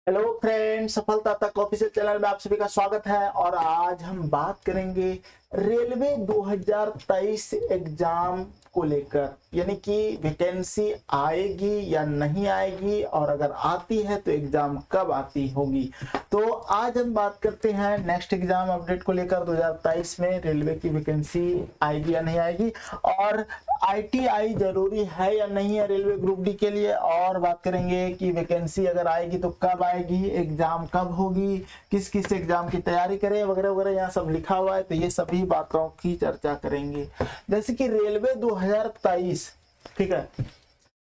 Hello friend, सफलता तक official channel में आप सभी का स्वागत है। और आज हम बात करेंगे रेलवे 2023 एग्जाम को लेकर, यानी कि वैकेंसी आएगी या नहीं आएगी, और अगर आती है तो एग्जाम कब आती होगी। तो आज हम बात करते हैं नेक्स्ट एग्जाम अपडेट को लेकर। 2023 में रेलवे की वैकेंसी आएगी या नहीं आएगी, और आईटीआई जरूरी है या नहीं है रेलवे ग्रुप डी के लिए। और बात करेंगे कि वैकेंसी अगर आएगी तो कब आएगी, एग्जाम कब होगी, किस किस एग्जाम की तैयारी करें वगैरह वगैरह, यहाँ सब लिखा हुआ है। तो ये सभी बातों की चर्चा करेंगे। जैसे कि रेलवे 2023, ठीक है,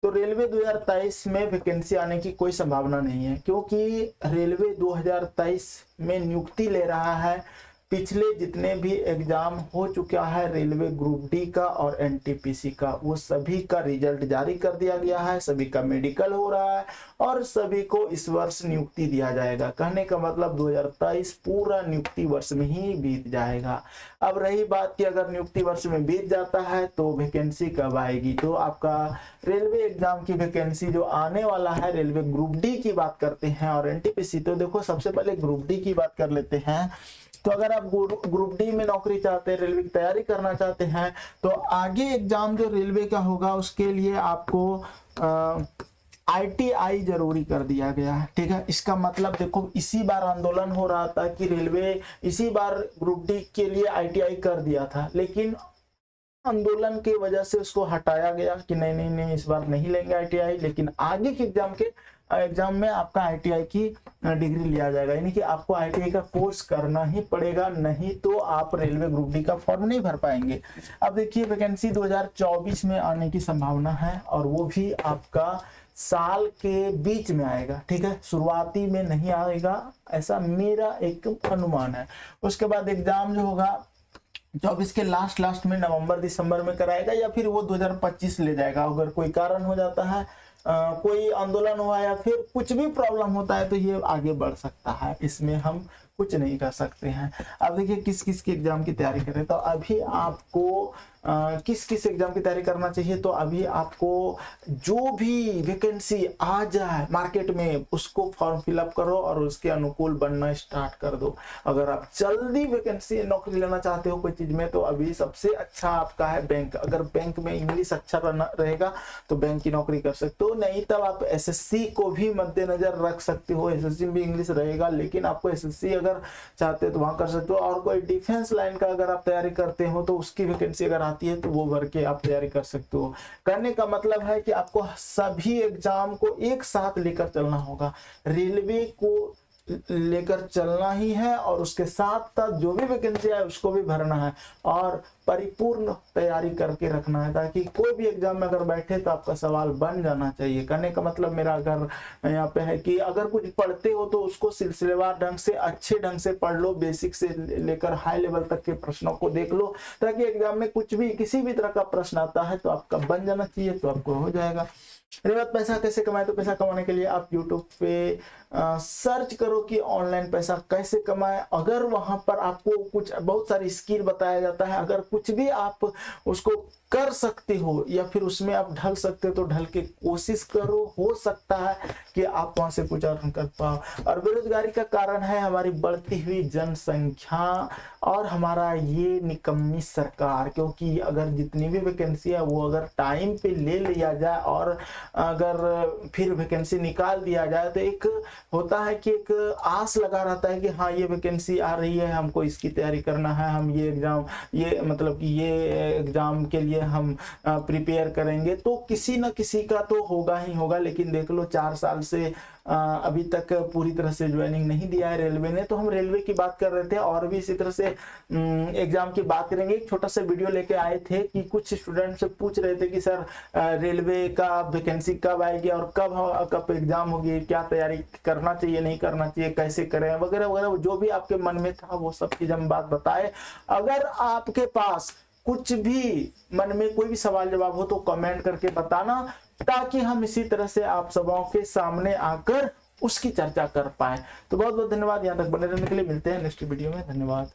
तो रेलवे 2023 में वैकेंसी आने की कोई संभावना नहीं है, क्योंकि रेलवे 2023 में नियुक्ति ले रहा है। पिछले जितने भी एग्जाम हो चुका है रेलवे ग्रुप डी का और एनटीपीसी का, वो सभी का रिजल्ट जारी कर दिया गया है, सभी का मेडिकल हो रहा है और सभी को इस वर्ष नियुक्ति दिया जाएगा। कहने का मतलब 2023 पूरा नियुक्ति वर्ष में ही बीत जाएगा। अब रही बात कि अगर नियुक्ति वर्ष में बीत जाता है तो वैकेंसी कब आएगी, तो आपका रेलवे एग्जाम की वैकेंसी जो आने वाला है, रेलवे ग्रुप डी की बात करते हैं और एनटीपीसी। तो देखो, सबसे पहले ग्रुप डी की बात कर लेते हैं। तो अगर आप ग्रुप डी में नौकरी चाहते हैं, रेलवे की तैयारी करना चाहते हैं, तो आगे एग्जाम जो रेलवे का होगा उसके लिए आपको आईटीआई जरूरी कर दिया गया है। ठीक है, इसका मतलब देखो, इसी बार आंदोलन हो रहा था कि रेलवे इसी बार ग्रुप डी के लिए आईटीआई कर दिया था, लेकिन आंदोलन की वजह से उसको हटाया गया कि नहीं नहीं नहीं, इस बार नहीं लेंगे आईटीआई, लेकिन आगे के एग्जाम में आपका आईटीआई की डिग्री लिया जाएगा। यानी कि आपको आईटीआई का कोर्स करना ही पड़ेगा, नहीं तो आप रेलवे ग्रुप डी का फॉर्म नहीं भर पाएंगे। अब देखिए, वैकेंसी 2024 में आने की संभावना है, और वो भी आपका साल के बीच में आएगा। ठीक है, शुरुआती में नहीं आएगा, ऐसा मेरा एक अनुमान है। उसके बाद एग्जाम जो होगा 24 के लास्ट में नवंबर दिसंबर में कराएगा, या फिर वो 2025 ले जाएगा। अगर कोई कारण हो जाता है, कोई आंदोलन हुआ या फिर कुछ भी प्रॉब्लम होता है, तो ये आगे बढ़ सकता है, इसमें हम कुछ नहीं कर सकते हैं। अब देखिए, किस किस की एग्जाम की तैयारी करें। तो अभी आपको किस किस एग्जाम की तैयारी करना चाहिए, तो अभी आपको जो भी वैकेंसी आ जाए मार्केट में उसको फॉर्म फिलअप करो और उसके अनुकूल बनना स्टार्ट कर दो। अगर आप जल्दी वैकेंसी नौकरी लेना चाहते हो कोई चीज में, तो अभी सबसे अच्छा आपका है बैंक। अगर बैंक में इंग्लिश अच्छा रहेगा तो बैंक की नौकरी कर सकते हो, नहीं तब आप एसएससी को भी मद्देनजर रख सकते हो। एसएससी में भी इंग्लिश रहेगा, लेकिन आपको एसएससी अगर चाहते हो तो वहां कर सकते हो। और कोई डिफेंस लाइन का अगर आप तैयारी करते हो तो उसकी वैकेंसी अगर आती है तो वो भर के आप तैयारी कर सकते हो। करने का मतलब है कि आपको सभी एग्जाम को एक साथ लेकर चलना होगा, रेलवे को लेकर चलना ही है, और उसके साथ साथ जो भी वैकेंसी है उसको भी भरना है और परिपूर्ण तैयारी करके रखना है, ताकि कोई भी एग्जाम में अगर बैठे तो आपका सवाल बन जाना चाहिए। कहने का मतलब मेरा अगर यहाँ पे है कि अगर कुछ पढ़ते हो तो उसको सिलसिलेवार ढंग से, अच्छे ढंग से पढ़ लो, बेसिक से लेकर हाई लेवल तक के प्रश्नों को देख लो, ताकि एग्जाम में कुछ भी किसी भी तरह का प्रश्न आता है तो आपका बन जाना चाहिए, तो आपको हो जाएगा। रही बात पैसा कैसे कमाए, तो पैसा कमाने के लिए आप यूट्यूब पे सर्च करो कि ऑनलाइन पैसा कैसे कमाए। अगर वहां पर आपको कुछ बहुत सारी स्किल बताया जाता है, अगर कुछ भी आप उसको कर सकते हो या फिर उसमें आप ढल सकते हो तो ढल के कोशिश करो, हो सकता है कि आप वहां से कुछ अर्न कर पाओ। और बेरोजगारी का कारण है हमारी बढ़ती हुई जनसंख्या और हमारा ये निकम्मी सरकार, क्योंकि अगर जितनी भी वैकेंसी है वो अगर टाइम पे ले लिया जाए और अगर फिर वैकेंसी निकाल दिया जाए, तो एक होता है कि एक आस लगा रहता है कि हाँ ये वैकेंसी आ रही है, हमको इसकी तैयारी करना है, हम ये एग्जाम, ये मतलब कि ये एग्जाम के लिए हम प्रिपेयर करेंगे, तो किसी न किसी का तो होगा ही होगा। लेकिन देख लो, 4 साल से अभी तक पूरी तरह से ज्वाइनिंग नहीं दिया है रेलवे ने। तो हम रेलवे की बात कर रहे थे और भी इसी तरह से एग्जाम की बात करेंगे। एक छोटा सा वीडियो लेके आए थे कि कुछ स्टूडेंट से पूछ रहे थे कि सर रेलवे का वैकेंसी कब आएगी और कब एग्जाम होगी, क्या तैयारी करना चाहिए, नहीं करना चाहिए, कैसे करें वगैरह वगैरह, जो भी आपके मन में था वो सब चीज हम बात बताए। अगर आपके पास कुछ भी मन में कोई भी सवाल जवाब हो तो कमेंट करके बताना, ताकि हम इसी तरह से आप सबों के सामने आकर उसकी चर्चा कर पाए। तो बहुत बहुत धन्यवाद, यहाँ तक बने रहने के लिए। मिलते हैं नेक्स्ट वीडियो में, धन्यवाद।